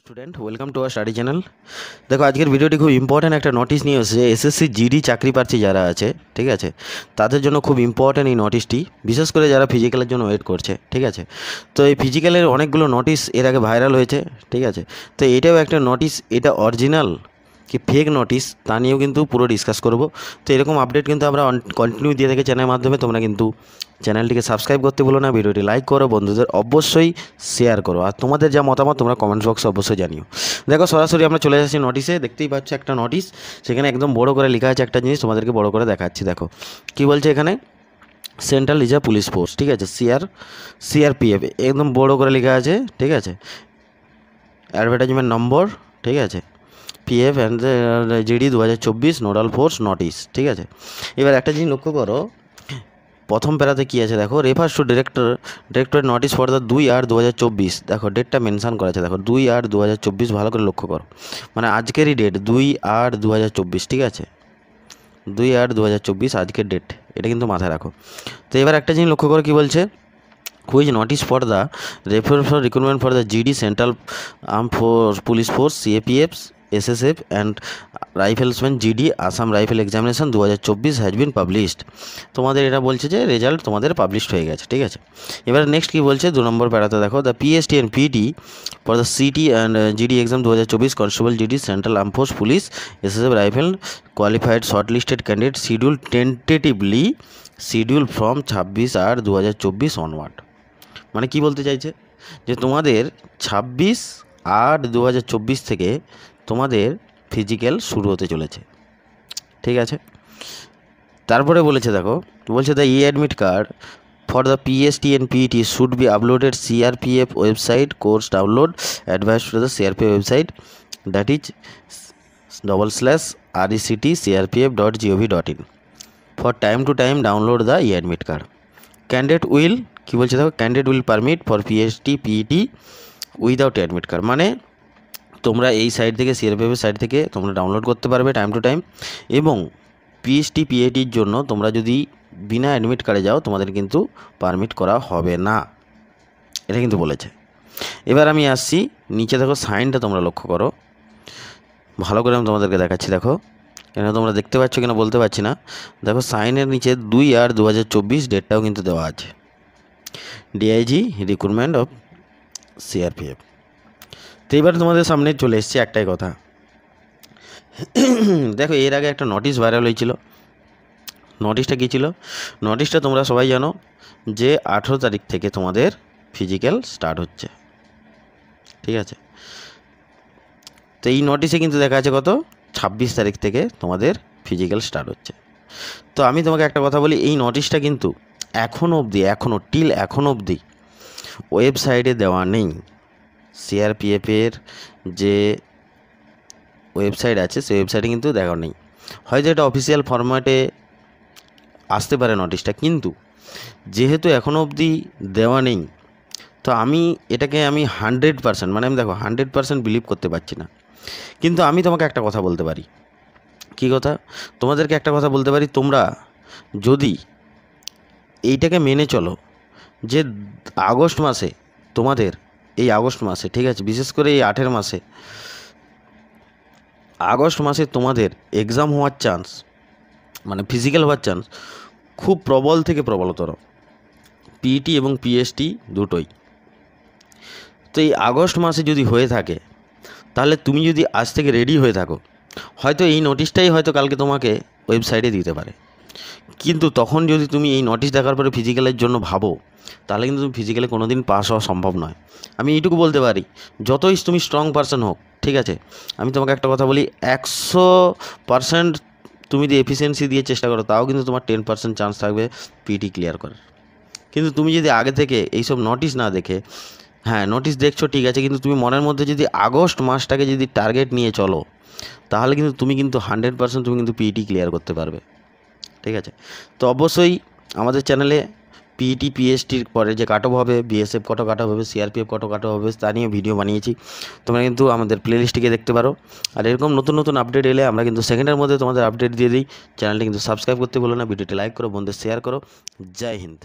Student welcome to our study channel. দেখো আজকের ভিডিওটি খুব ইম্পর্ট্যান্ট একটা নোটিশ নিয়ে এসেছে। এসএসসি জিডি চাকরি প্রার্থী যারা আছে, ঠিক আছে, তাদের জন্য খুব ইম্পর্ট্যান্ট এই নোটিশটি, বিশেষ করে যারা ফিজিক্যালের জন্য ওয়েট করছে, ঠিক আছে। তো এই ফিজিক্যালের অনেকগুলো নোটিশ এর আগে ভাইরাল হয়েছে, ঠিক আছে। তো এটাও একটা নোটিশ, এটা অরিজিনাল কি ফেক নোটিশ তা নিয়েও কিন্তু পুরো ডিসকাস করব। তো এরকম আপডেট কিন্তু আমরা কন্টিনিউ দিয়ে থাকি চ্যানেলের মাধ্যমে। তোমরা কিন্তু চ্যানেলটিকে সাবস্ক্রাইব করতে ভুলো না, ভিডিওটি লাইক করো, বন্ধুদের অবশ্যই শেয়ার করো, আর তোমাদের যা মতামত তোমরা কমেন্টস বক্সে অবশ্যই জানিও। দেখো সরাসরি আমরা চলে যাচ্ছি নোটিশে। দেখতেই পাচ্ছ একটা নোটিশ, সেখানে একদম বড় করে লেখা আছে একটা জিনিস, তোমাদেরকে বড় করে দেখাচ্ছি। দেখো কি বলছে এখানে, সেন্ট্রাল রিজার্ভ পুলিশ ফোর্স, ঠিক আছে, সিআরপিএফ একদম বড় করে লেখা আছে, ঠিক আছে। অ্যাডভার্টাইজমেন্ট নম্বর, ঠিক আছে, PF and GD 2024 nodal force notice, ঠিক আছে। এবার একটা জিনিস লক্ষ্য করো, প্রথম প্যারাতে কী আছে দেখো, refers to directorate notice for the 2/8/2024। দেখো ডেটটা মেনশান করা আছে, দেখো 2/8/2024, ভালো করে লক্ষ্য করো, মানে আজকেরই ডেট 2/8/2024, ঠিক আছে, 2/8/2024 আজকের ডেট, এটা কিন্তু মাথায় রাখো। তো এবার একটা জিনিস লক্ষ্য করো কী বলছে, which notice for the refer for recruitment for the GD central arm police force CAPF SSF and rifleman GD Assam rifle examination 2024 has been published. তোমাদের এটা বলছে যে রেজাল্ট তোমাদের পাবলিশড হয়ে গেছে, ঠিক আছে। এবার নেক্সট কী বলছে, 2 নম্বর প্যারাতে দেখো, the PST and PT for the city and GD exam 2024 constable GD central arm force police SSF rifle qualified shortlisted candidate schedule tentatively schedule from 26/8/2024 onward. মানে কি বলতে চাইছে, যে তোমাদের 26/8/2024 থেকে তোমাদের ফিজিক্যাল শুরু হতে চলেছে, ঠিক আছে। তারপরে বলেছে দেখো, বলছে the e admit card for the PST and PET should be uploaded CRPF website course download advice to the CRPF website that is /rectcrpf.gov.in for time to time download the e admit card. Candidate will, কী বলছে দেখো, candidate will permit for PST PET without admit card, মানে তোমরা এই site থেকে সিআরপিএফের site থেকে তোমরা download করতে পারবে টাইম টু টাইম, এবং পিএসটি পিএটির জন্য তোমরা যদি বিনা অ্যাডমিট কার্ডে যাও তোমাদের কিন্তু পারমিট করা হবে না, এটা কিন্তু বলেছে। এবার আমি আসছি নিচে, দেখো সাইনটা তোমরা লক্ষ্য করো, ভালো করে আমি তোমাদেরকে দেখাচ্ছি। দেখো কেন তোমরা দেখতে পাচ্ছ কিনা বলতে পারছি না, দেখো সাইনের নিচে 2/8/2024 ডেটটাও কিন্তু দেওয়া আছে, ডিআইজি রিক্রুটমেন্ট অফ সিআরপিএফ। তো এবার তোমাদের সামনে চলে এসছে একটাই কথা, দেখো এর আগে একটা নোটিশ ভাইরাল হয়েছিল। নোটিশটা কী ছিল, নোটিশটা তোমরা সবাই জানো যে 18 তারিখ থেকে তোমাদের ফিজিক্যাল স্টার্ট হচ্ছে, ঠিক আছে। তো এই নোটিশে কিন্তু দেখা আছে কত, 26 তারিখ থেকে তোমাদের ফিজিক্যাল স্টার্ট হচ্ছে। তো আমি তোমাকে একটা কথা বলি, এই নোটিশটা কিন্তু এখনও অবধি ওয়েবসাইটে দেওয়া নেই। সিআরপিএফের যে ওয়েবসাইট আছে সেই ওয়েবসাইটে কিন্তু দেখা নেই, হয়তো এটা অফিসিয়াল ফরম্যাটে আসতে পারে নোটিশটা, কিন্তু যেহেতু এখনও অবধি দেওয়া নেই, তো আমি এটাকে 100%, মানে আমি দেখো 100% বিলিভ করতে পারছি না। কিন্তু আমি তোমাকে একটা কথা বলতে পারি, কী কথা, তোমাদেরকে একটা কথা বলতে পারি, তোমরা যদি এইটাকে মেনে চলো যে আগস্ট মাসে তোমাদের, এই আগস্ট মাসে, ঠিক আছে, বিশেষ করে এই 8 মাসে, আগস্ট মাসে তোমাদের এক্সাম হওয়ার চান্স, মানে ফিজিক্যাল হওয়ার চান্স খুব প্রবল থেকে প্রবলতর, পিইটি এবং পিএসটি দুটোই। তো এই আগস্ট মাসে যদি হয়ে থাকে, তাহলে তুমি যদি আজ থেকে রেডি হয়ে থাকো, হয়তো এই নোটিশটাই হয়তো কালকে তোমাকে ওয়েবসাইটে দিতে পারে। কিন্তু তখন যদি তুমি এই নোটিশ দেখার পরে ফিজিক্যালের জন্য ভাবো, তাহলে কিন্তু তুমি ফিজিক্যালে কোনো দিন পাস হওয়া সম্ভব নয়। আমি এইটুকু বলতে পারি, যতই তুমি স্ট্রং পারসন হোক, ঠিক আছে, আমি তোমাকে একটা কথা বলি, 100% তুমি যদি এফিসিয়েন্সি দিয়ে চেষ্টা করো, তাও কিন্তু তোমার 10% চান্স থাকবে পিটি ক্লিয়ার করার। কিন্তু তুমি যদি আগে থেকে এইসব নোটিশ না দেখে, হ্যাঁ নোটিশ দেখছো ঠিক আছে, কিন্তু তুমি মনের মধ্যে যদি আগস্ট মাসটাকে যদি টার্গেট নিয়ে চলো, তাহলে কিন্তু তুমি কিন্তু 100% তুমি কিন্তু পিইটি ক্লিয়ার করতে পারবে, ঠিক আছে। তো অবশ্যই আমাদের চ্যানেলে পিইটি পিএসটির পরে যে কাট অফ হবে, বিএসএফ কত কাট অফ হবে, সিআরপিএফ কত কাট অফ হবে, তা নিয়ে ভিডিও বানিয়েছি, তোমরা কিন্তু আমাদের প্লেলিস্টটিকে দেখতে পারো। আর এরকম নতুন নতুন আপডেট এলে আমরা কিন্তু সেকেন্ডের মধ্যে তোমাদের আপডেট দিয়ে দিই। চ্যানেলটি কিন্তু সাবস্ক্রাইব করতে ভুলো না, ভিডিওটি লাইক করো, বন্ধুদের শেয়ার করো। জয় হিন্দ।